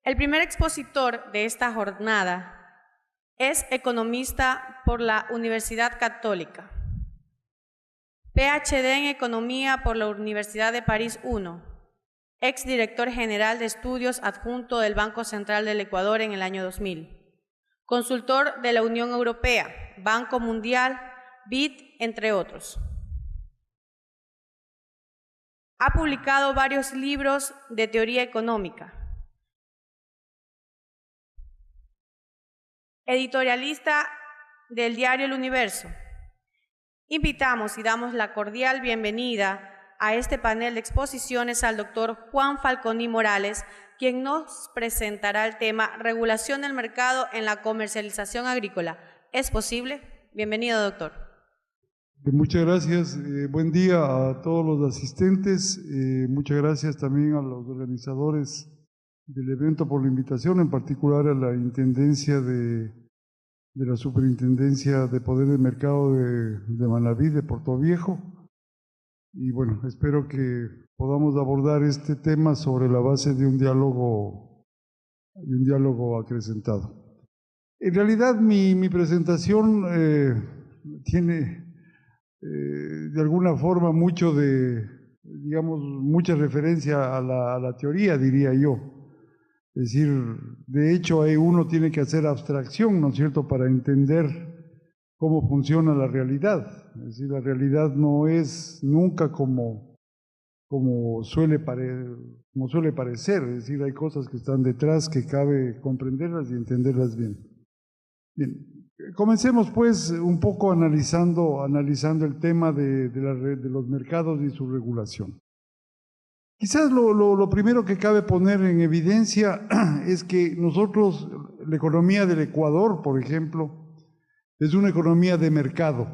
El primer expositor de esta jornada es economista por la Universidad Católica, PhD en Economía por la Universidad de París I, exdirector general de estudios adjunto del Banco Central del Ecuador en el año 2000, consultor de la Unión Europea, Banco Mundial, BID, entre otros. Ha publicado varios libros de teoría económica. Editorialista del diario El Universo. Invitamos y damos la cordial bienvenida a este panel de exposiciones al doctor Juan Falconi Morales, quien nos presentará el tema Regulación del mercado en la comercialización agrícola. ¿Es posible? Bienvenido, doctor. Muchas gracias. Buen día a todos los asistentes. Muchas gracias también a los organizadores del evento por la invitación, en particular a la Intendencia de la Superintendencia de Poder de Mercado de Manabí, de Portoviejo. Y bueno, espero que podamos abordar este tema sobre la base de un diálogo acrecentado. En realidad mi presentación tiene de alguna forma mucha referencia a la teoría, diría yo. Es decir, de hecho, uno tiene que hacer abstracción, ¿no es cierto?, para entender cómo funciona la realidad. Es decir, la realidad no es nunca como suele parecer. Es decir, hay cosas que están detrás que cabe comprenderlas y entenderlas bien. Bien, comencemos pues un poco analizando el tema de los mercados y su regulación. Quizás lo primero que cabe poner en evidencia es que nosotros, la economía del Ecuador, por ejemplo, es una economía de mercado.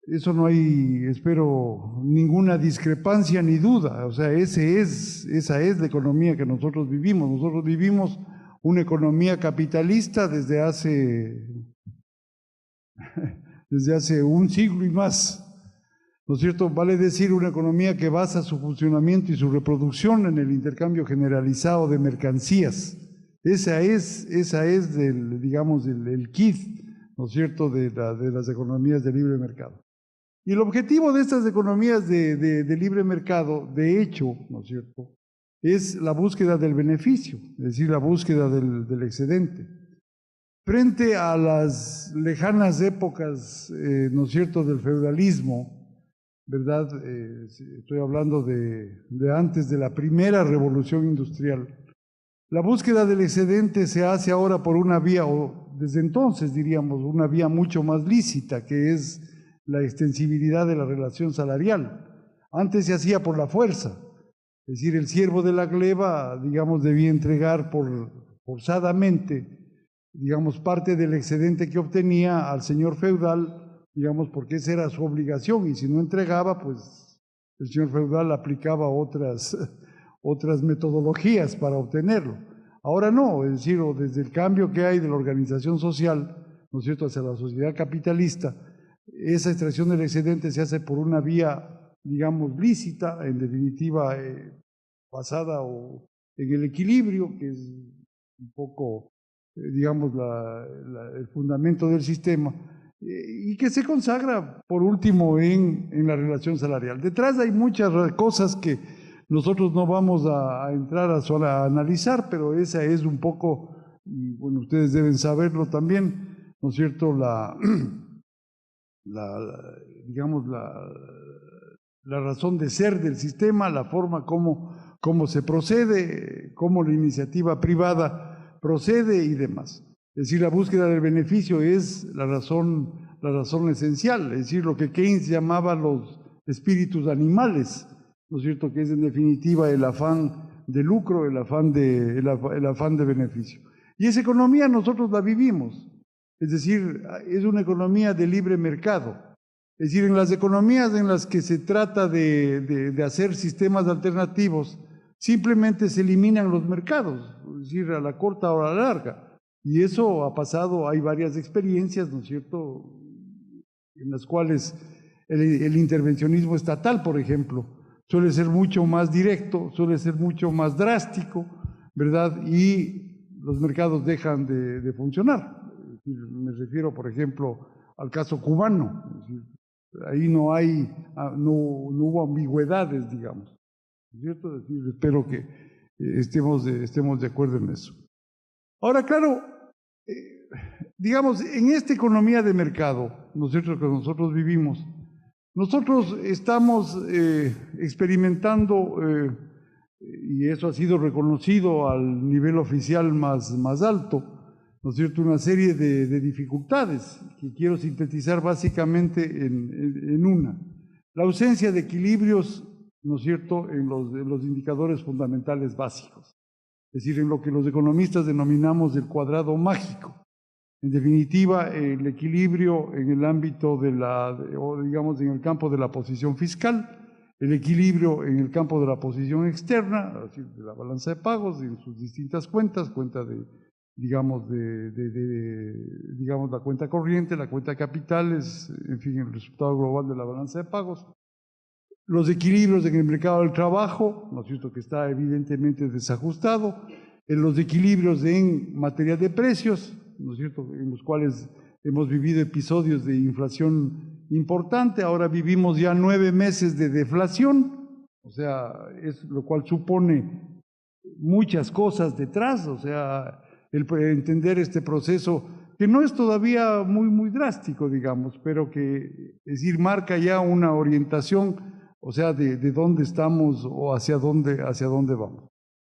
Eso no hay, espero, ninguna discrepancia ni duda. O sea, esa es la economía que nosotros vivimos. Nosotros vivimos una economía capitalista desde hace un siglo y más. ¿No es cierto? Vale decir, una economía que basa su funcionamiento y su reproducción en el intercambio generalizado de mercancías. Esa es el kit, ¿no es cierto?, de las economías de libre mercado. Y el objetivo de estas economías de libre mercado, de hecho, ¿no es cierto?, es la búsqueda del beneficio, es decir, la búsqueda del excedente. Frente a las lejanas épocas, ¿no es cierto?, del feudalismo, ¿verdad? Estoy hablando de antes de la primera revolución industrial. La búsqueda del excedente se hace ahora por una vía, o desde entonces diríamos, una vía mucho más lícita, que es la extensibilidad de la relación salarial. Antes se hacía por la fuerza, es decir, el siervo de la gleba, digamos, debía entregar forzadamente, digamos, parte del excedente que obtenía al señor feudal, digamos, porque esa era su obligación, y si no entregaba, pues el señor feudal aplicaba otras metodologías para obtenerlo. Ahora no, es decir, desde el cambio que hay de la organización social, ¿no es cierto?, hacia la sociedad capitalista, esa extracción del excedente se hace por una vía, digamos, lícita, en definitiva, basada en el equilibrio, que es un poco, digamos, el fundamento del sistema, y que se consagra, por último, en la relación salarial. Detrás hay muchas cosas que nosotros no vamos a entrar a analizar, pero esa es un poco, y bueno, ustedes deben saberlo también, ¿no es cierto?, la razón de ser del sistema, la forma cómo se procede, cómo la iniciativa privada procede y demás. Es decir, la búsqueda del beneficio es la razón esencial, es decir, lo que Keynes llamaba los espíritus animales, ¿no es cierto?, que es en definitiva el afán de lucro, el afán de beneficio. Y esa economía nosotros la vivimos, es decir, es una economía de libre mercado. Es decir, en las economías en las que se trata de hacer sistemas alternativos, simplemente se eliminan los mercados, es decir, a la corta o a la larga. Y eso ha pasado, hay varias experiencias, ¿no es cierto?, en las cuales el intervencionismo estatal, por ejemplo, suele ser mucho más directo, suele ser mucho más drástico, ¿verdad? Y los mercados dejan de funcionar. Es decir, me refiero, por ejemplo, al caso cubano. Es decir, ahí no hubo ambigüedades, digamos. ¿Cierto? Es decir, espero que estemos de acuerdo en eso. Ahora, claro, digamos, en esta economía de mercado, ¿no es cierto?, que nosotros vivimos, nosotros estamos experimentando, y eso ha sido reconocido al nivel oficial más alto, ¿no es cierto?, una serie de dificultades que quiero sintetizar básicamente en una. La ausencia de equilibrios, ¿no es cierto?, en los indicadores fundamentales básicos, es decir, en lo que los economistas denominamos el cuadrado mágico. En definitiva, el equilibrio en el ámbito o digamos en el campo de la posición fiscal, el equilibrio en el campo de la posición externa, es decir, de la balanza de pagos en sus distintas cuentas, cuenta digamos la cuenta corriente, la cuenta de capitales, en fin, el resultado global de la balanza de pagos. Los equilibrios en el mercado del trabajo, ¿no es cierto?, que está evidentemente desajustado, en los equilibrios en materia de precios, ¿no es cierto?, en los cuales hemos vivido episodios de inflación importante, ahora vivimos ya 9 meses de deflación, o sea, lo cual supone muchas cosas detrás, o sea, el entender este proceso que no es todavía muy drástico, digamos, pero que, es decir, marca ya una orientación, o sea, de dónde estamos o hacia dónde vamos.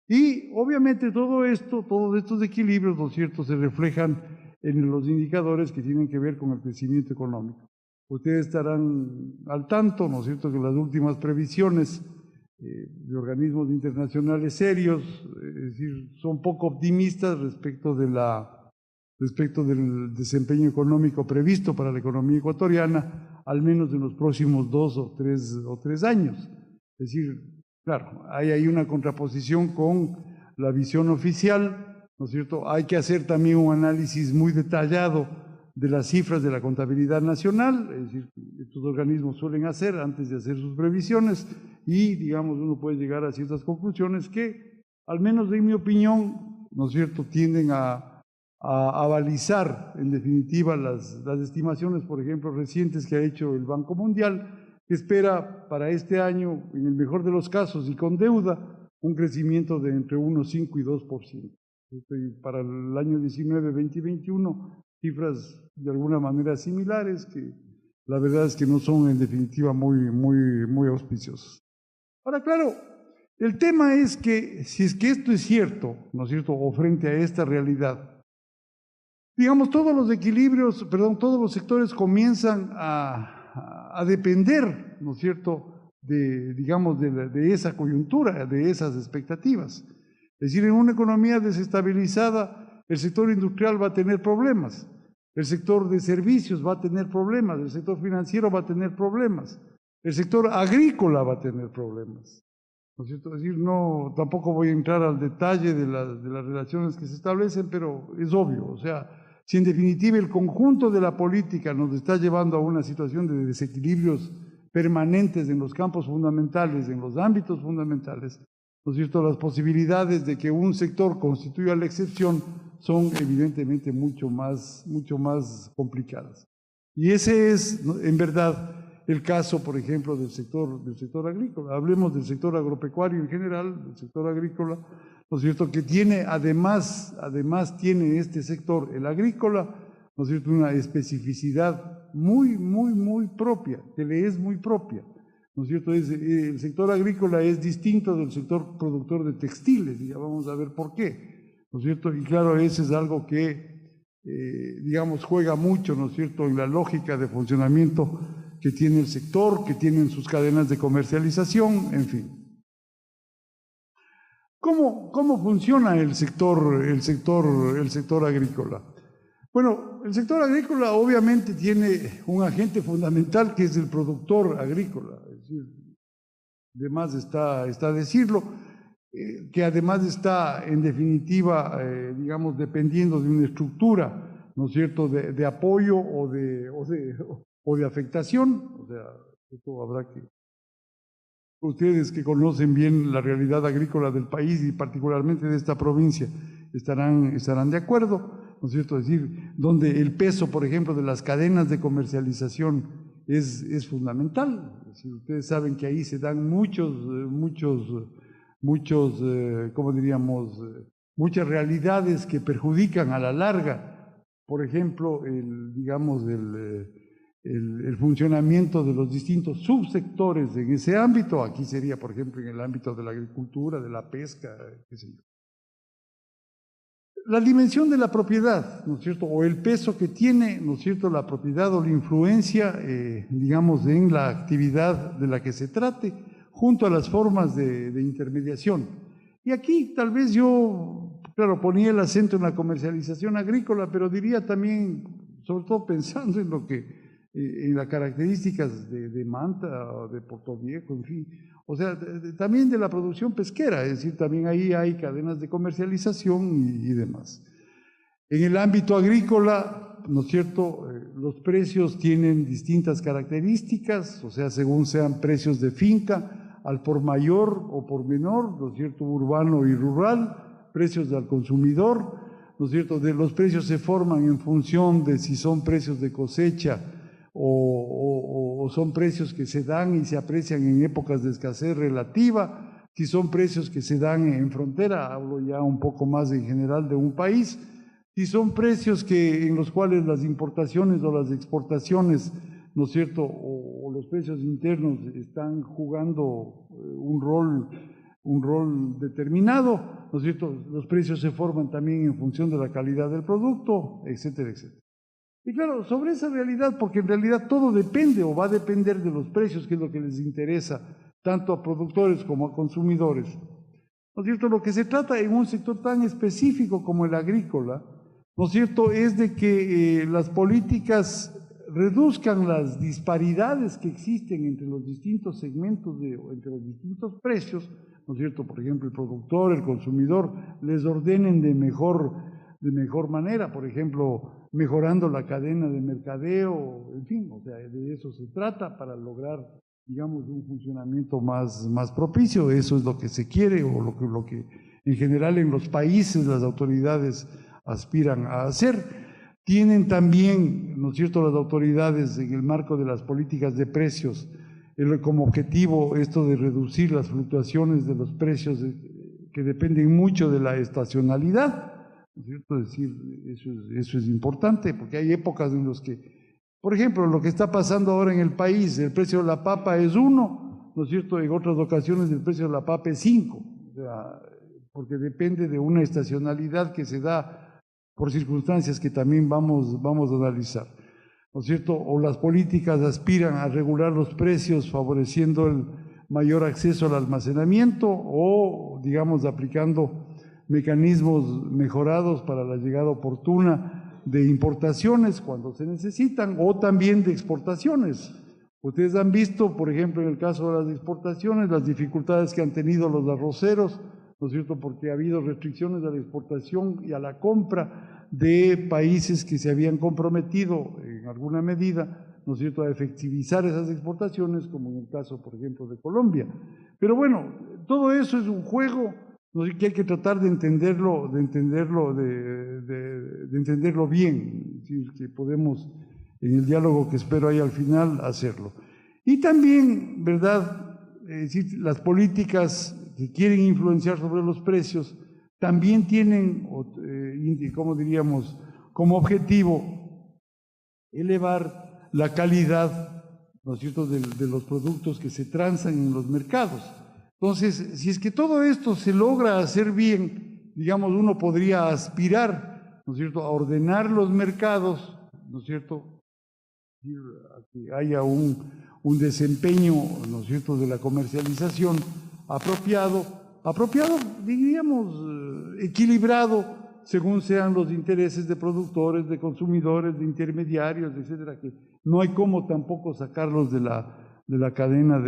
Y obviamente todos estos equilibrios, ¿no es cierto?, se reflejan en los indicadores que tienen que ver con el crecimiento económico. Ustedes estarán al tanto, ¿no es cierto?, que las últimas previsiones de organismos internacionales serios, es decir, son poco optimistas respecto del desempeño económico previsto para la economía ecuatoriana, al menos en los próximos 2 o 3 años. Es decir, claro, hay ahí una contraposición con la visión oficial, ¿no es cierto? Hay que hacer también un análisis muy detallado de las cifras de la contabilidad nacional, es decir, estos organismos suelen hacer antes de hacer sus previsiones y, digamos, uno puede llegar a ciertas conclusiones que, al menos en mi opinión, ¿no es cierto?, tienden a balizar, en definitiva, las estimaciones, por ejemplo, recientes que ha hecho el Banco Mundial, que espera para este año, en el mejor de los casos y con deuda, un crecimiento de entre 1,5 y 2%. Y para el año 19, 20 y 21, cifras de alguna manera similares, que la verdad es que no son en definitiva muy auspiciosas. Ahora, claro, el tema es que si es que esto es cierto, ¿no es cierto?, o frente a esta realidad, digamos, todos los sectores comienzan a depender, ¿no es cierto?, de esa coyuntura, de esas expectativas. Es decir, en una economía desestabilizada, el sector industrial va a tener problemas, el sector de servicios va a tener problemas, el sector financiero va a tener problemas, el sector agrícola va a tener problemas, ¿no es cierto? Es decir, tampoco voy a entrar al detalle de las relaciones que se establecen, pero es obvio, o sea, si en definitiva el conjunto de la política nos está llevando a una situación de desequilibrios permanentes en los campos fundamentales, en los ámbitos fundamentales, ¿no es cierto?, las posibilidades de que un sector constituya la excepción son evidentemente mucho más complicadas. Y ese es, en verdad, el caso, por ejemplo, del sector agrícola. Hablemos del sector agropecuario en general, del sector agrícola, ¿no es cierto?, que tiene además tiene este sector, el agrícola, ¿no es cierto?, una especificidad muy propia, que le es muy propia, ¿no es cierto? El sector agrícola es distinto del sector productor de textiles, y ya vamos a ver por qué, ¿no es cierto? Y claro, ese es algo que, digamos, juega mucho, ¿no es cierto?, en la lógica de funcionamiento que tiene el sector, que tienen sus cadenas de comercialización, en fin. ¿Cómo funciona el sector agrícola? Bueno, el sector agrícola obviamente tiene un agente fundamental que es el productor agrícola, es decir, además está decirlo, que además está en definitiva, digamos, dependiendo de una estructura, ¿no es cierto?, de apoyo o de afectación, o sea, esto habrá que ustedes que conocen bien la realidad agrícola del país y particularmente de esta provincia estarán de acuerdo, ¿no es cierto? Es decir, donde el peso, por ejemplo, de las cadenas de comercialización es fundamental. Es decir, ustedes saben que ahí se dan ¿cómo diríamos? Muchas realidades que perjudican a la larga, por ejemplo, el funcionamiento de los distintos subsectores en ese ámbito. Aquí sería, por ejemplo, en el ámbito de la agricultura, de la pesca, qué sé yo. La dimensión de la propiedad, ¿no es cierto?, o el peso que tiene, ¿no es cierto?, la propiedad o la influencia, digamos, en la actividad de la que se trate, junto a las formas de intermediación. Y aquí tal vez yo, claro, ponía el acento en la comercialización agrícola, pero diría también, sobre todo pensando en las características de Manta o de Portoviejo, en fin, o sea, también de la producción pesquera, es decir, también ahí hay cadenas de comercialización y demás. En el ámbito agrícola, ¿no es cierto?, los precios tienen distintas características, o sea, según sean precios de finca, al por mayor o por menor, ¿no es cierto?, urbano y rural, precios al consumidor, ¿no es cierto?, los precios se forman en función de si son precios de cosecha o son precios que se dan y se aprecian en épocas de escasez relativa, si son precios que se dan en frontera, hablo ya un poco más en general de un país, si son precios en los cuales las importaciones o las exportaciones, ¿no es cierto?, o los precios internos están jugando un rol determinado, ¿no es cierto?, los precios se forman también en función de la calidad del producto, etcétera, etcétera. Y claro, sobre esa realidad, porque en realidad todo depende o va a depender de los precios, que es lo que les interesa tanto a productores como a consumidores. ¿No es cierto? Lo que se trata en un sector tan específico como el agrícola, ¿no es cierto?, es de que las políticas reduzcan las disparidades que existen entre los distintos segmentos, entre los distintos precios, ¿no es cierto? Por ejemplo, el productor, el consumidor, les ordenen de mejor manera, por ejemplo, mejorando la cadena de mercadeo, en fin, o sea, de eso se trata para lograr, digamos, un funcionamiento más propicio. Eso es lo que se quiere o lo que en general en los países las autoridades aspiran a hacer. Tienen también, ¿no es cierto?, las autoridades en el marco de las políticas de precios como objetivo esto de reducir las fluctuaciones de los precios que dependen mucho de la estacionalidad, ¿no es cierto? Es decir, eso es importante porque hay épocas en las que, por ejemplo, lo que está pasando ahora en el país, el precio de la papa es 1, ¿no es cierto?, en otras ocasiones el precio de la papa es 5, o sea, porque depende de una estacionalidad que se da por circunstancias que también vamos a analizar, ¿no es cierto? O las políticas aspiran a regular los precios favoreciendo el mayor acceso al almacenamiento o, digamos, aplicando mecanismos mejorados para la llegada oportuna de importaciones cuando se necesitan o también de exportaciones. Ustedes han visto, por ejemplo, en el caso de las exportaciones, las dificultades que han tenido los arroceros, ¿no es cierto?, porque ha habido restricciones a la exportación y a la compra de países que se habían comprometido en alguna medida, ¿no es cierto?, a efectivizar esas exportaciones, como en el caso, por ejemplo, de Colombia. Pero bueno, todo eso es un juego, ¿no?, que hay que tratar de entenderlo bien, que podemos, en el diálogo que espero ahí al final, hacerlo. Y también, ¿verdad?, es decir, las políticas que quieren influenciar sobre los precios también tienen, como diríamos, como objetivo elevar la calidad, ¿no es cierto?, de los productos que se transan en los mercados. Entonces, si es que todo esto se logra hacer bien, digamos, uno podría aspirar, ¿no es cierto?, a ordenar los mercados, ¿no es cierto?, a que haya un desempeño, ¿no es cierto?, de la comercialización apropiado, diríamos, equilibrado, según sean los intereses de productores, de consumidores, de intermediarios, etcétera, que no hay cómo tampoco sacarlos de la cadena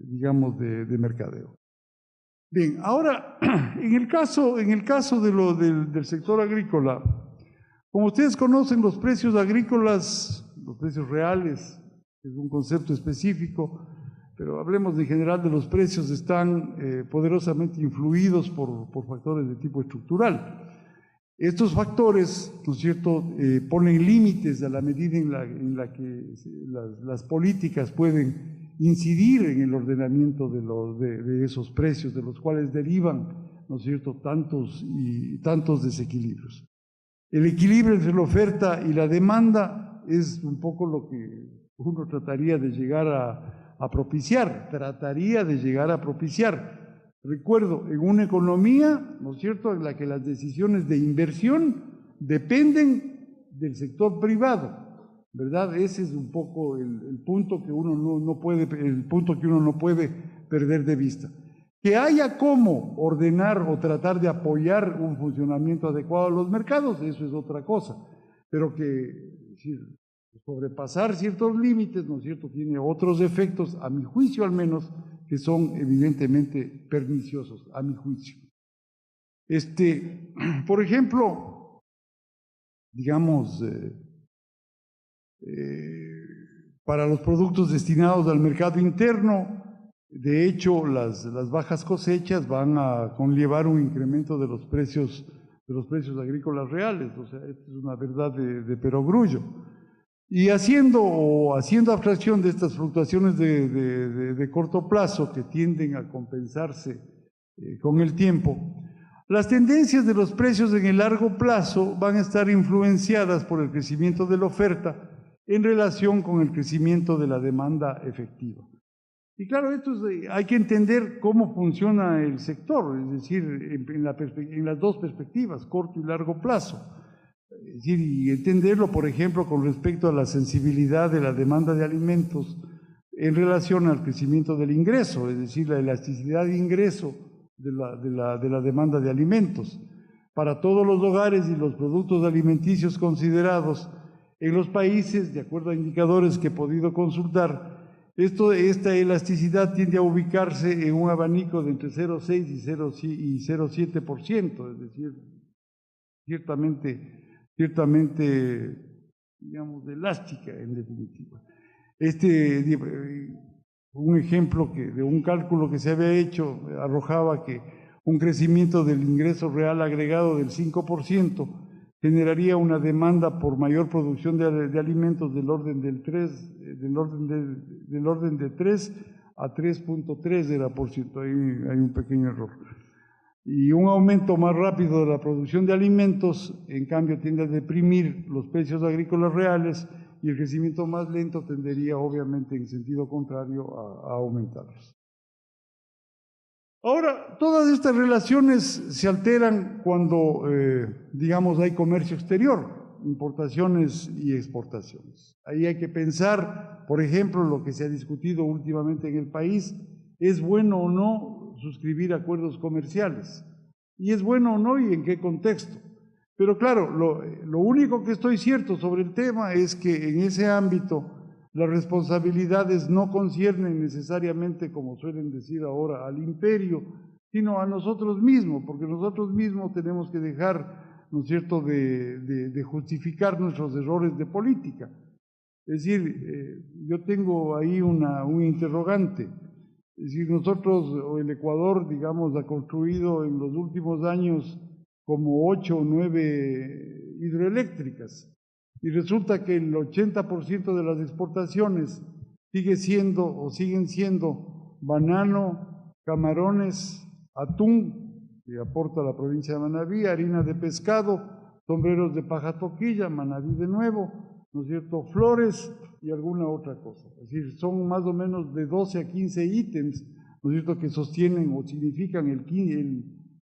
digamos, de mercadeo. Bien, ahora, en el caso del sector agrícola, como ustedes conocen, los precios agrícolas, los precios reales, es un concepto específico, pero hablemos en general de los precios, están poderosamente influidos por factores de tipo estructural. Estos factores, ¿no es cierto?, ponen límites a la medida en la que las políticas pueden incidir en el ordenamiento de esos precios, de los cuales derivan, ¿no es cierto?, tantos desequilibrios. El equilibrio entre la oferta y la demanda es un poco lo que uno trataría de llegar a propiciar, Recuerdo, en una economía, ¿no es cierto?, en la que las decisiones de inversión dependen del sector privado, ¿verdad? Ese es un poco el punto que uno no puede perder de vista. Que haya cómo ordenar o tratar de apoyar un funcionamiento adecuado de los mercados, eso es otra cosa, pero sobrepasar ciertos límites, ¿no es cierto?, tiene otros efectos, a mi juicio al menos, que son evidentemente perniciosos, a mi juicio. Por ejemplo, digamos, para los productos destinados al mercado interno, de hecho, las bajas cosechas van a conllevar un incremento de los precios agrícolas reales, o sea, esto es una verdad de perogrullo. Y haciendo abstracción de estas fluctuaciones de corto plazo que tienden a compensarse con el tiempo, las tendencias de los precios en el largo plazo van a estar influenciadas por el crecimiento de la oferta en relación con el crecimiento de la demanda efectiva. Y claro, hay que entender cómo funciona el sector, es decir, en las dos perspectivas, corto y largo plazo. Es decir, y entenderlo, por ejemplo, con respecto a la sensibilidad de la demanda de alimentos en relación al crecimiento del ingreso, es decir, la elasticidad de ingreso de la demanda de alimentos. Para todos los hogares y los productos alimenticios considerados en los países, de acuerdo a indicadores que he podido consultar, esta elasticidad tiende a ubicarse en un abanico de entre 0,6 y 0,7%, es decir, ciertamente, digamos, elástica en definitiva. Un ejemplo de un cálculo que se había hecho arrojaba que un crecimiento del ingreso real agregado del 5% generaría una demanda por mayor producción de alimentos del orden de 3 a 3,3%. Hay un pequeño error. Y un aumento más rápido de la producción de alimentos, en cambio, tiende a deprimir los precios agrícolas reales y el crecimiento más lento tendería, obviamente, en sentido contrario, a aumentarlos. Ahora, todas estas relaciones se alteran cuando, digamos, hay comercio exterior, importaciones y exportaciones. Ahí hay que pensar, por ejemplo, lo que se ha discutido últimamente en el país, ¿es bueno o no suscribir acuerdos comerciales? ¿Y es bueno o no y en qué contexto? Pero claro, lo único que estoy cierto sobre el tema es que en ese ámbito las responsabilidades no conciernen necesariamente, como suelen decir ahora, al imperio, sino a nosotros mismos, porque nosotros mismos tenemos que dejar, ¿no es cierto?, de justificar nuestros errores de política. Es decir, yo tengo ahí un interrogante. Es decir, nosotros, o el Ecuador, digamos, ha construido en los últimos años como 8 o 9 hidroeléctricas. Y resulta que el 80% de las exportaciones siguen siendo banano, camarones, atún, que aporta la provincia de Manabí, harina de pescado, sombreros de paja toquilla, Manabí de nuevo, ¿no es cierto?, flores y alguna otra cosa. Es decir, son más o menos de 12 a 15 ítems, ¿no es cierto?, que sostienen o significan el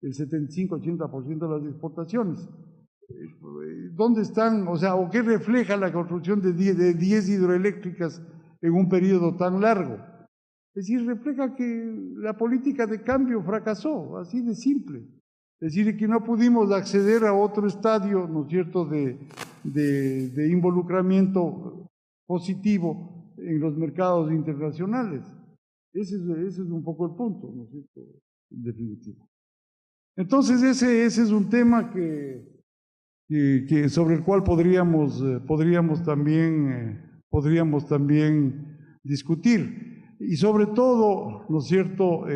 75-80% de las exportaciones. ¿Dónde están? O sea, ¿o qué refleja la construcción de 10 hidroeléctricas en un periodo tan largo? Es decir, refleja que la política de cambio fracasó, así de simple. Es decir, que no pudimos acceder a otro estadio, ¿no es cierto?, de involucramiento positivo en los mercados internacionales. Ese es un poco el punto, ¿no es cierto?, en definitivo. Entonces, ese es un tema sobre el cual podríamos también discutir. y sobre todo, ¿no es cierto?,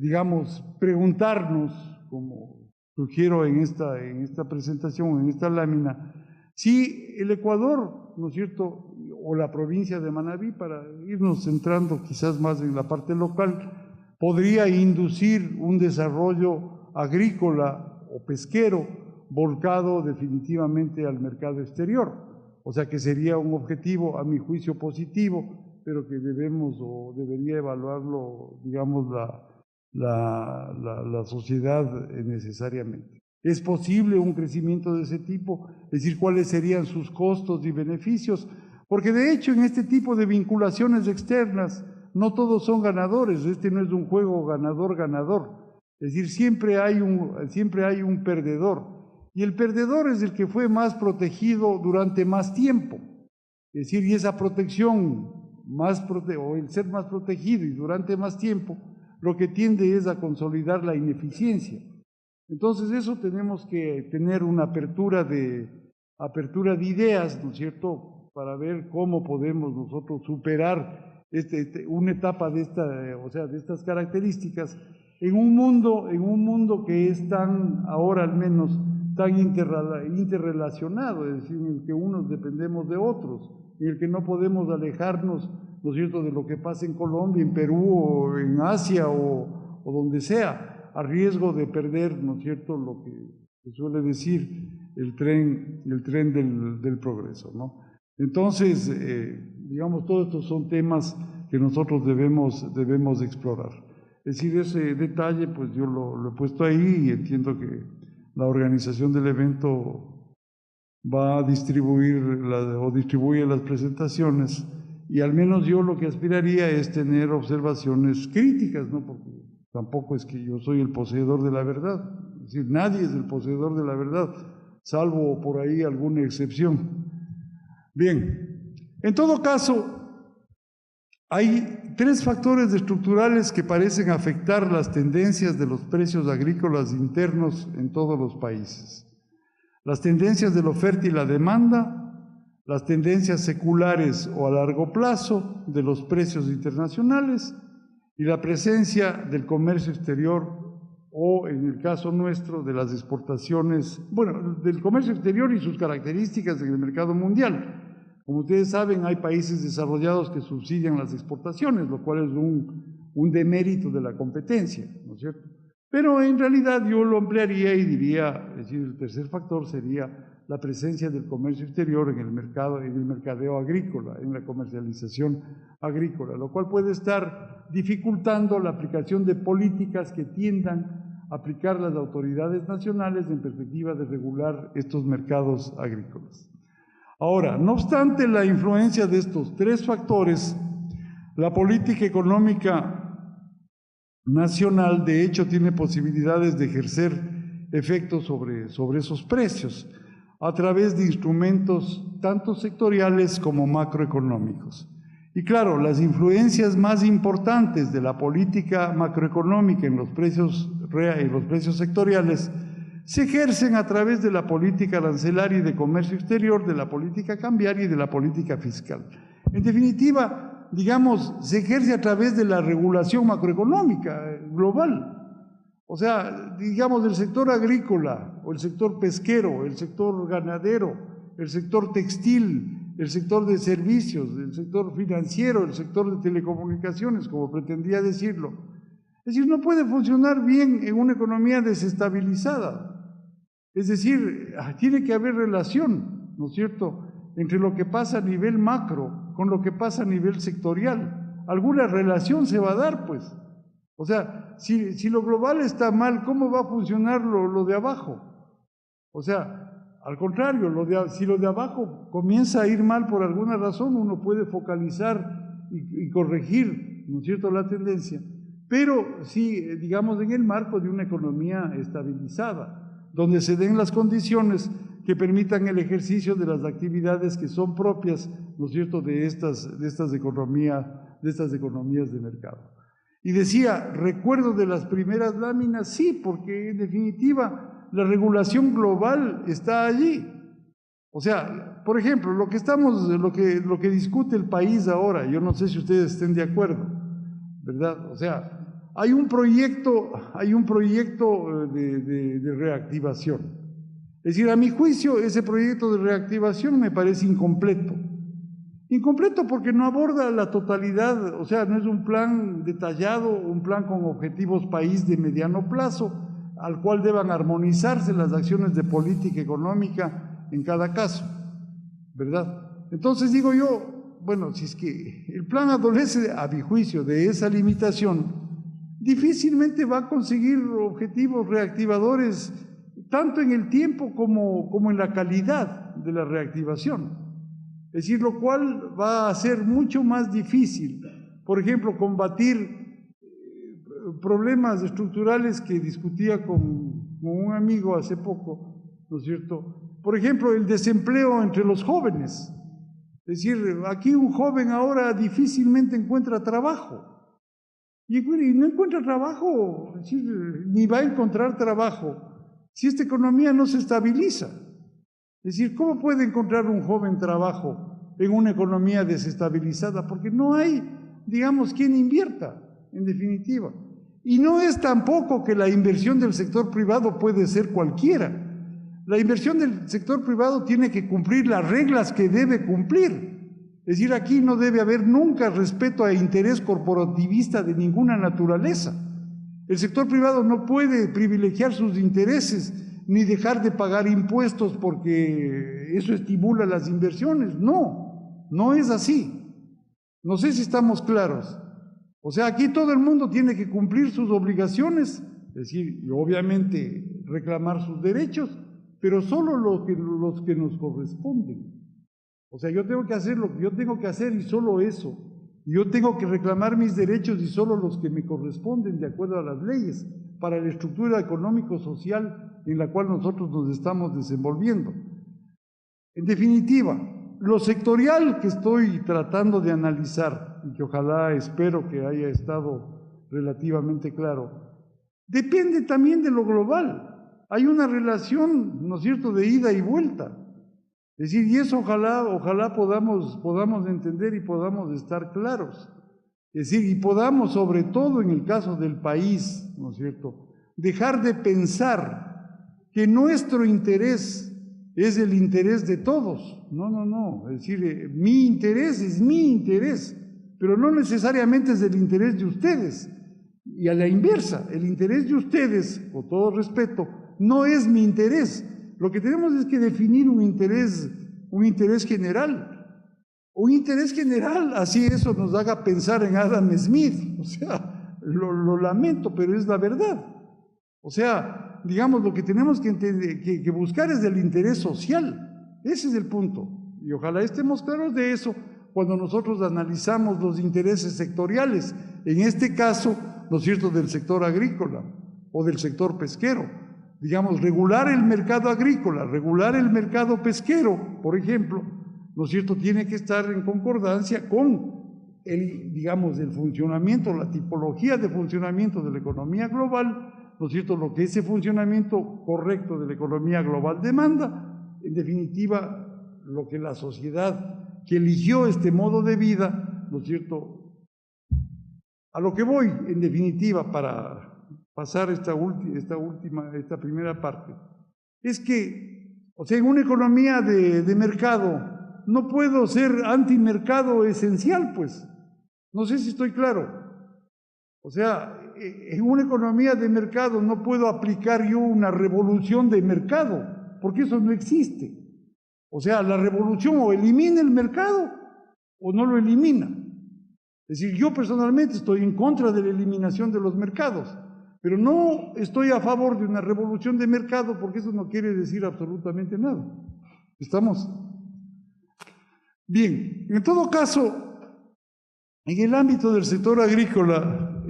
digamos, preguntarnos, como sugiero en esta presentación, en esta lámina, si el Ecuador, ¿no es cierto?, o la provincia de Manabí, para irnos centrando quizás más en la parte local, podría inducir un desarrollo agrícola o pesquero volcado definitivamente al mercado exterior. O sea que sería un objetivo, a mi juicio, positivo, pero que debemos o debería evaluarlo, digamos, la sociedad necesariamente. ¿Es posible un crecimiento de ese tipo? Es decir, ¿cuáles serían sus costos y beneficios? Porque de hecho en este tipo de vinculaciones externas no todos son ganadores, este no es un juego ganador-ganador, es decir, siempre hay un perdedor, y el perdedor es el que fue más protegido durante más tiempo, es decir, y esa protección, o el ser más protegido y durante más tiempo, lo que tiende es a consolidar la ineficiencia. Entonces eso tenemos que tener una apertura de ideas, ¿no es cierto?, para ver cómo podemos nosotros superar una etapa de estas características en un mundo que es ahora al menos, tan interrelacionado, es decir, en el que unos dependemos de otros, en el que no podemos alejarnos, ¿no es cierto?, de lo que pasa en Colombia, en Perú, o en Asia, o donde sea, a riesgo de perder, ¿no es cierto?, lo que se suele decir, el tren del progreso, ¿no? Entonces, digamos, todos estos son temas que nosotros debemos explorar. Es decir, ese detalle, pues yo lo he puesto ahí y entiendo que la organización del evento va a distribuye las presentaciones, y al menos yo lo que aspiraría es tener observaciones críticas, ¿no? Porque tampoco es que yo soy el poseedor de la verdad, es decir, nadie es el poseedor de la verdad, salvo por ahí alguna excepción. Bien, en todo caso, hay tres factores estructurales que parecen afectar las tendencias de los precios agrícolas internos en todos los países. Las tendencias de la oferta y la demanda, las tendencias seculares o a largo plazo de los precios internacionales y la presencia del comercio exterior o, en el caso nuestro, de las exportaciones, bueno, del comercio exterior y sus características en el mercado mundial. Como ustedes saben, hay países desarrollados que subsidian las exportaciones, lo cual es un demérito de la competencia, ¿no es cierto? Pero en realidad yo lo ampliaría y diría, es decir, el tercer factor sería la presencia del comercio exterior en el mercadeo agrícola, en la comercialización agrícola, lo cual puede estar dificultando la aplicación de políticas que tiendan a aplicar las autoridades nacionales en perspectiva de regular estos mercados agrícolas. Ahora, no obstante la influencia de estos tres factores, la política económica nacional de hecho tiene posibilidades de ejercer efectos sobre esos precios a través de instrumentos tanto sectoriales como macroeconómicos. Y claro, las influencias más importantes de la política macroeconómica en los precios sectoriales se ejercen a través de la política arancelaria y de comercio exterior, de la política cambiaria y de la política fiscal. En definitiva, digamos, se ejerce a través de la regulación macroeconómica global. O sea, digamos, el sector agrícola, o el sector pesquero, el sector ganadero, el sector textil, el sector de servicios, el sector financiero, el sector de telecomunicaciones, como pretendía decirlo. Es decir, no puede funcionar bien en una economía desestabilizada. Es decir, tiene que haber relación, ¿no es cierto?, entre lo que pasa a nivel macro con lo que pasa a nivel sectorial. Alguna relación se va a dar, pues. O sea, si lo global está mal, ¿cómo va a funcionar lo de abajo? O sea, al contrario, si lo de abajo comienza a ir mal por alguna razón, uno puede focalizar y corregir, ¿no es cierto?, la tendencia. Pero sí, digamos, en el marco de una economía estabilizada, donde se den las condiciones que permitan el ejercicio de las actividades que son propias, ¿no es cierto?, de estas economías de mercado. Y decía, recuerdo de las primeras láminas, sí, porque en definitiva la regulación global está allí. O sea, por ejemplo, lo que discute el país ahora, yo no sé si ustedes estén de acuerdo, ¿verdad? O sea, hay un proyecto de reactivación. Es decir, a mi juicio, ese proyecto de reactivación me parece incompleto. Incompleto porque no aborda la totalidad, o sea, no es un plan detallado, un plan con objetivos país de mediano plazo, al cual deban armonizarse las acciones de política económica en cada caso, ¿verdad? Entonces digo yo, bueno, si es que el plan adolece, a mi juicio, de esa limitación, difícilmente va a conseguir objetivos reactivadores tanto en el tiempo como en la calidad de la reactivación. Es decir, lo cual va a ser mucho más difícil, por ejemplo, combatir problemas estructurales que discutía con un amigo hace poco, ¿no es cierto? Por ejemplo, el desempleo entre los jóvenes. Es decir, aquí un joven ahora difícilmente encuentra trabajo. Y no encuentra trabajo, es decir, ni va a encontrar trabajo si esta economía no se estabiliza. Es decir, ¿cómo puede encontrar un joven trabajo en una economía desestabilizada? Porque no hay, digamos, quien invierta, en definitiva. Y no es tampoco que la inversión del sector privado puede ser cualquiera. La inversión del sector privado tiene que cumplir las reglas que debe cumplir. Es decir, aquí no debe haber nunca respeto a interés corporativista de ninguna naturaleza. El sector privado no puede privilegiar sus intereses ni dejar de pagar impuestos porque eso estimula las inversiones. No, no es así. No sé si estamos claros. O sea, aquí todo el mundo tiene que cumplir sus obligaciones, es decir, y obviamente reclamar sus derechos, pero solo los que nos corresponden. O sea, yo tengo que hacer lo que yo tengo que hacer y solo eso. Yo tengo que reclamar mis derechos y solo los que me corresponden de acuerdo a las leyes para la estructura económico-social en la cual nosotros nos estamos desenvolviendo. En definitiva, lo sectorial que estoy tratando de analizar, y que ojalá espero que haya estado relativamente claro, depende también de lo global. Hay una relación, ¿no es cierto?, de ida y vuelta. Es decir, y eso ojalá podamos entender y podamos estar claros. Es decir, y podamos, sobre todo en el caso del país, ¿no es cierto?, dejar de pensar que nuestro interés es el interés de todos. No, no, no. Es decir, mi interés es mi interés, pero no necesariamente es el interés de ustedes. Y a la inversa, el interés de ustedes, con todo respeto, no es mi interés. Lo que tenemos es que definir un interés general. Un interés general, así eso nos haga pensar en Adam Smith. O sea, lo lamento, pero es la verdad. O sea, digamos, lo que tenemos que buscar es el interés social. Ese es el punto. Y ojalá estemos claros de eso cuando nosotros analizamos los intereses sectoriales. En este caso, ¿no es cierto?, del sector agrícola o del sector pesquero. Digamos, regular el mercado agrícola, regular el mercado pesquero, por ejemplo, ¿no es cierto?, tiene que estar en concordancia con el funcionamiento, la tipología de funcionamiento de la economía global, ¿no es cierto?, lo que ese funcionamiento correcto de la economía global demanda, en definitiva, lo que la sociedad que eligió este modo de vida, ¿no es cierto?, a lo que voy, en definitiva, para pasar esta primera parte, es que, o sea, en una economía de mercado, no puedo ser antimercado esencial, pues. No sé si estoy claro. O sea, en una economía de mercado no puedo aplicar yo una revolución de mercado, porque eso no existe. O sea, la revolución o elimina el mercado o no lo elimina. Es decir, yo personalmente estoy en contra de la eliminación de los mercados, pero no estoy a favor de una revolución de mercado porque eso no quiere decir absolutamente nada. ¿Estamos? Bien, en todo caso, en el ámbito del sector agrícola,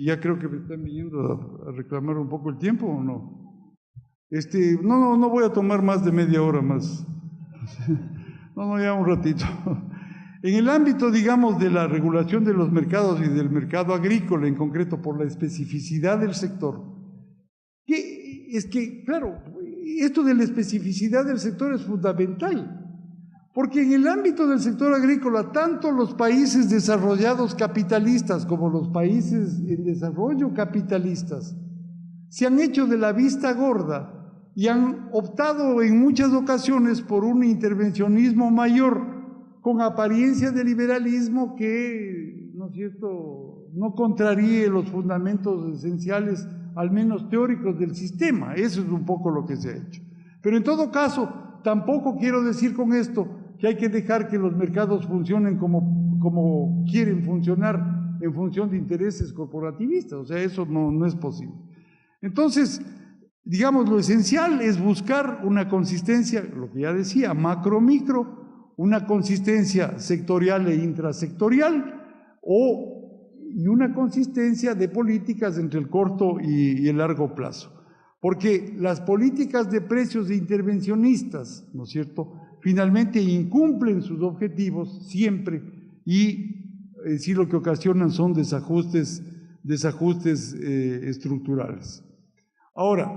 ya creo que me están viniendo a reclamar un poco el tiempo, ¿o no? No voy a tomar más de media hora más. No, ya un ratito. En el ámbito, digamos, de la regulación de los mercados y del mercado agrícola en concreto por la especificidad del sector, claro, esto de la especificidad del sector es fundamental, porque en el ámbito del sector agrícola, tanto los países desarrollados capitalistas como los países en desarrollo capitalistas se han hecho de la vista gorda y han optado en muchas ocasiones por un intervencionismo mayor con apariencia de liberalismo que, ¿no es cierto?, no contraríe los fundamentos esenciales, al menos teóricos, del sistema. Eso es un poco lo que se ha hecho. Pero en todo caso, tampoco quiero decir con esto que hay que dejar que los mercados funcionen como quieren funcionar en función de intereses corporativistas. O sea, eso no es posible. Entonces, digamos, lo esencial es buscar una consistencia, lo que ya decía, macro-micro, una consistencia sectorial e intrasectorial, y una consistencia de políticas entre el corto y el largo plazo. Porque las políticas de precios intervencionistas, ¿no es cierto?, finalmente incumplen sus objetivos siempre y sí lo que ocasionan son desajustes estructurales. Ahora,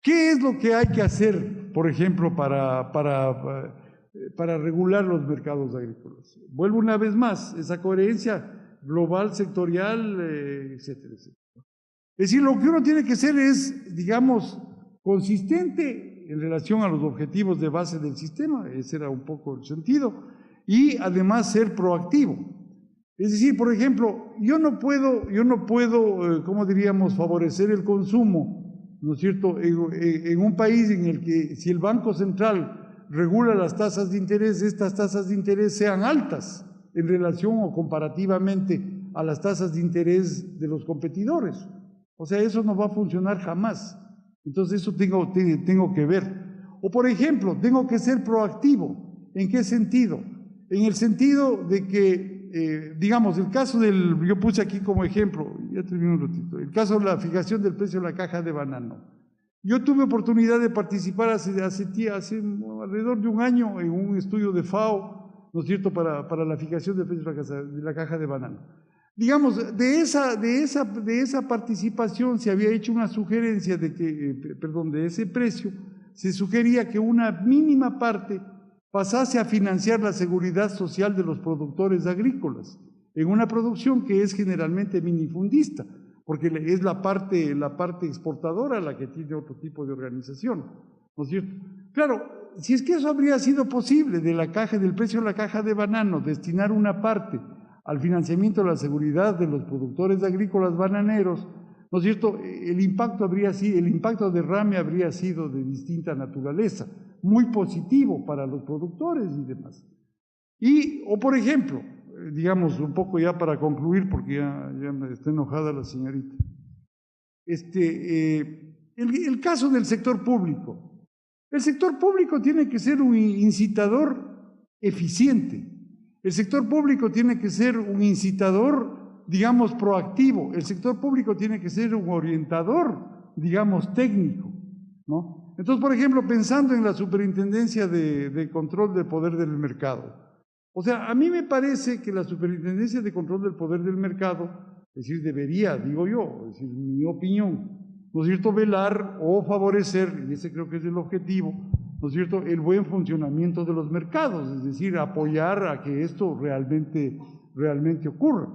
¿qué es lo que hay que hacer, por ejemplo, para regular los mercados agrícolas? Vuelvo una vez más, esa coherencia global, sectorial, etcétera, etcétera. Es decir, lo que uno tiene que ser es, digamos, consistente en relación a los objetivos de base del sistema, ese era un poco el sentido, y además ser proactivo. Es decir, por ejemplo, yo no puedo, ¿cómo diríamos?, favorecer el consumo, ¿no es cierto?, en un país en el que si el Banco Central regula las tasas de interés, estas tasas de interés sean altas en relación o comparativamente a las tasas de interés de los competidores. O sea, eso no va a funcionar jamás. Entonces eso tengo que ver. O por ejemplo, tengo que ser proactivo. ¿En qué sentido? En el sentido de que, digamos, el caso yo puse aquí como ejemplo, ya termino un ratito, el caso de la fijación del precio de la caja de banano. Yo tuve oportunidad de participar hace alrededor de un año en un estudio de FAO, ¿no es cierto?, para la fijación del precio de la caja de banano. Digamos, de esa participación se había hecho una sugerencia de ese precio, se sugería que una mínima parte pasase a financiar la seguridad social de los productores agrícolas, en una producción que es generalmente minifundista, porque es la parte exportadora la que tiene otro tipo de organización, ¿no es cierto? Claro, si es que eso habría sido posible del precio de la caja de banano, destinar una parte al financiamiento de la seguridad de los productores agrícolas bananeros, ¿no es cierto?, el impacto derrame habría sido de distinta naturaleza, muy positivo para los productores y demás. O por ejemplo, digamos, un poco ya para concluir, porque ya me está enojada la señorita, el caso del sector público. El sector público tiene que ser un incitador eficiente. El sector público tiene que ser un incitador, digamos, proactivo. El sector público tiene que ser un orientador, digamos, técnico, ¿no? Entonces, por ejemplo, pensando en la Superintendencia de Control del Poder del Mercado. O sea, a mí me parece que la Superintendencia de Control del Poder del Mercado, es decir, debería, digo yo, es decir, mi opinión, ¿no es cierto?, velar o favorecer, y ese creo que es el objetivo, ¿no es cierto?, el buen funcionamiento de los mercados, es decir, apoyar a que esto realmente ocurra.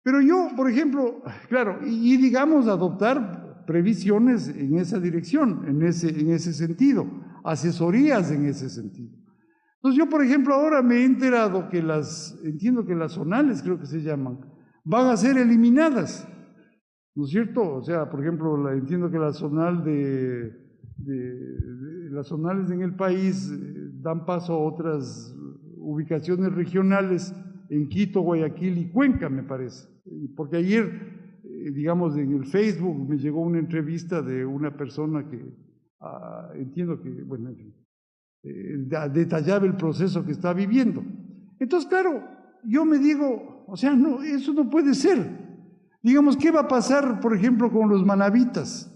Pero yo, por ejemplo, claro, y digamos adoptar previsiones en esa dirección, en ese sentido, asesorías en ese sentido. Entonces yo, por ejemplo, ahora me he enterado que entiendo que las zonales, creo que se llaman, van a ser eliminadas, ¿no es cierto? O sea, por ejemplo, entiendo que la zonal las zonales en el país dan paso a otras ubicaciones regionales en Quito, Guayaquil y Cuenca, me parece. Porque ayer, digamos, en el Facebook me llegó una entrevista de una persona que entiendo que, bueno, en fin, detallaba el proceso que está viviendo. Entonces, claro, yo me digo, o sea, no, eso no puede ser. Digamos, ¿qué va a pasar, por ejemplo, con los manavitas?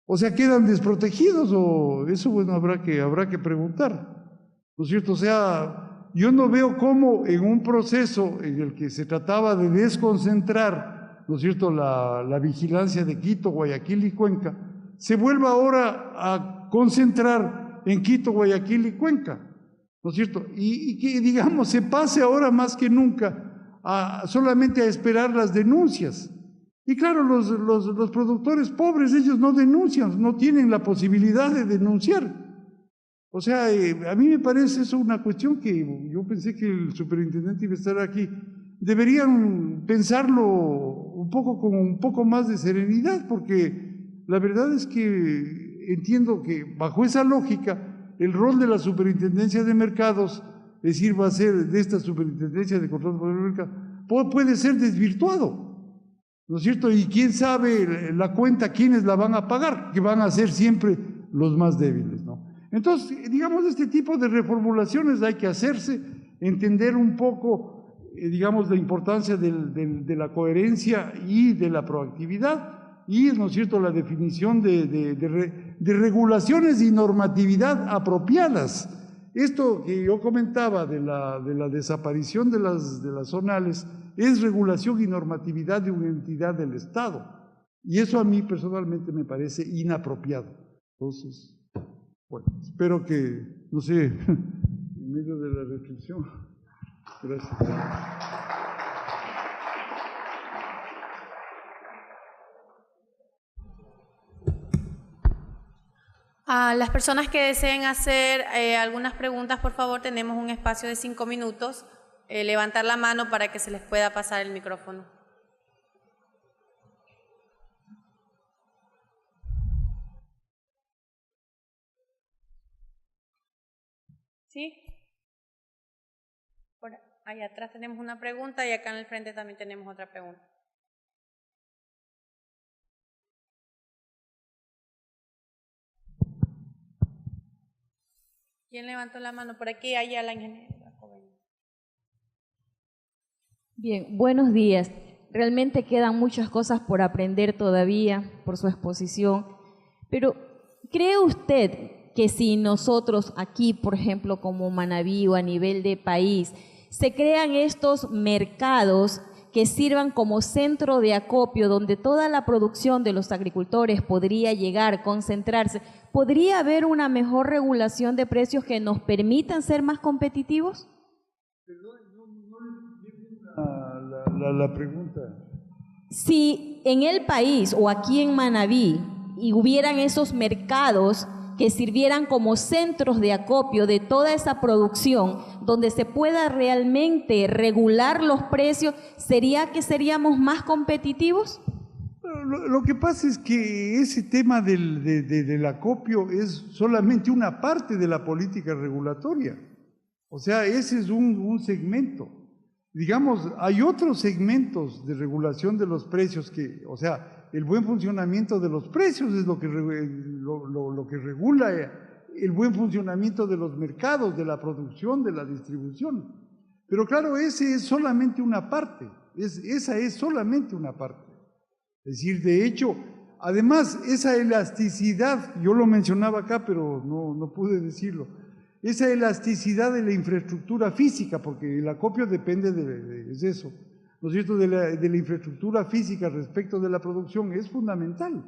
O sea, ¿quedan desprotegidos o eso? Bueno, habrá que preguntar, ¿no es cierto? O sea, yo no veo cómo en un proceso en el que se trataba de desconcentrar, ¿no es cierto?, la vigilancia de Quito, Guayaquil y Cuenca, se vuelva ahora a concentrar en Quito, Guayaquil y Cuenca, ¿no es cierto? Y que, digamos, se pase ahora más que nunca solamente a esperar las denuncias. Y claro, los productores pobres, ellos no denuncian, no tienen la posibilidad de denunciar. O sea, a mí me parece eso una cuestión que yo pensé que el superintendente iba a estar aquí. Deberían pensarlo un poco con un poco más de serenidad, porque la verdad es que entiendo que bajo esa lógica, el rol de la superintendencia de mercados, es decir, va a ser de esta superintendencia de control de mercados, puede ser desvirtuado, ¿no es cierto? Y quién sabe la cuenta, quiénes la van a pagar, que van a ser siempre los más débiles, ¿no? Entonces, digamos, este tipo de reformulaciones hay que hacerse, entender un poco, digamos, la importancia de la coherencia y de la proactividad y, ¿no es cierto?, la definición de regulaciones y normatividad apropiadas. Esto que yo comentaba de la desaparición de las zonales es regulación y normatividad de una entidad del Estado. Y eso a mí personalmente me parece inapropiado. Entonces, bueno, espero que, no sé, en medio de la reflexión. Gracias. A las personas que deseen hacer algunas preguntas, por favor, tenemos un espacio de 5 minutos. Levantar la mano para que se les pueda pasar el micrófono. ¿Sí? Por ahí atrás tenemos una pregunta y acá en el frente también tenemos otra pregunta. ¿Quién levantó la mano? Por aquí, allá la ingeniera. Bien, buenos días. Realmente quedan muchas cosas por aprender todavía por su exposición, pero ¿cree usted que si nosotros aquí, por ejemplo, como Manabí o a nivel de país, se crean estos mercados que sirvan como centro de acopio donde toda la producción de los agricultores podría llegar, concentrarse, ¿podría haber una mejor regulación de precios que nos permitan ser más competitivos? La pregunta. Si en el país o aquí en Manabí y hubieran esos mercados que sirvieran como centros de acopio de toda esa producción, donde se pueda realmente regular los precios, ¿sería que seríamos más competitivos? Lo que pasa es que ese tema del acopio es solamente una parte de la política regulatoria. O sea, ese es un segmento. Digamos, hay otros segmentos de regulación de los precios que, o sea, el buen funcionamiento de los precios es lo que regula el buen funcionamiento de los mercados, de la producción, de la distribución. Pero claro, ese es solamente una parte, esa es solamente una parte. Es decir, de hecho, además, esa elasticidad, yo lo mencionaba acá, pero no pude decirlo, esa elasticidad de la infraestructura física, porque el acopio depende de eso, ¿no es cierto?, de la infraestructura física respecto de la producción, es fundamental.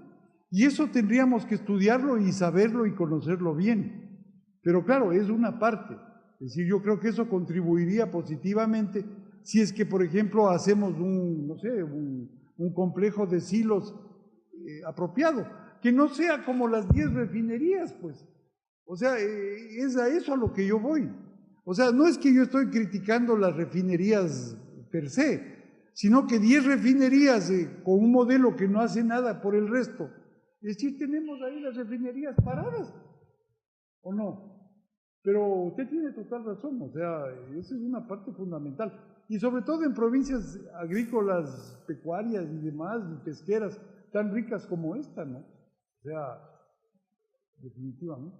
Y eso tendríamos que estudiarlo y saberlo y conocerlo bien. Pero claro, es una parte. Es decir, yo creo que eso contribuiría positivamente si es que, por ejemplo, hacemos un complejo de silos apropiado, que no sea como las 10 refinerías, pues. O sea, es a eso a lo que yo voy. O sea, no es que yo estoy criticando las refinerías per se, sino que 10 refinerías con un modelo que no hace nada por el resto. Es decir, tenemos ahí las refinerías paradas, ¿o no? Pero usted tiene total razón, o sea, esa es una parte fundamental. Y sobre todo en provincias agrícolas, pecuarias y demás, pesqueras, tan ricas como esta, ¿no? O sea, definitivamente.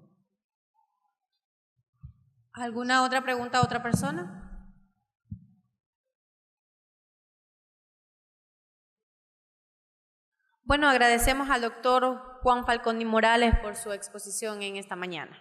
¿Alguna otra pregunta a otra persona? Bueno, agradecemos al doctor Juan Falconi Morales por su exposición en esta mañana.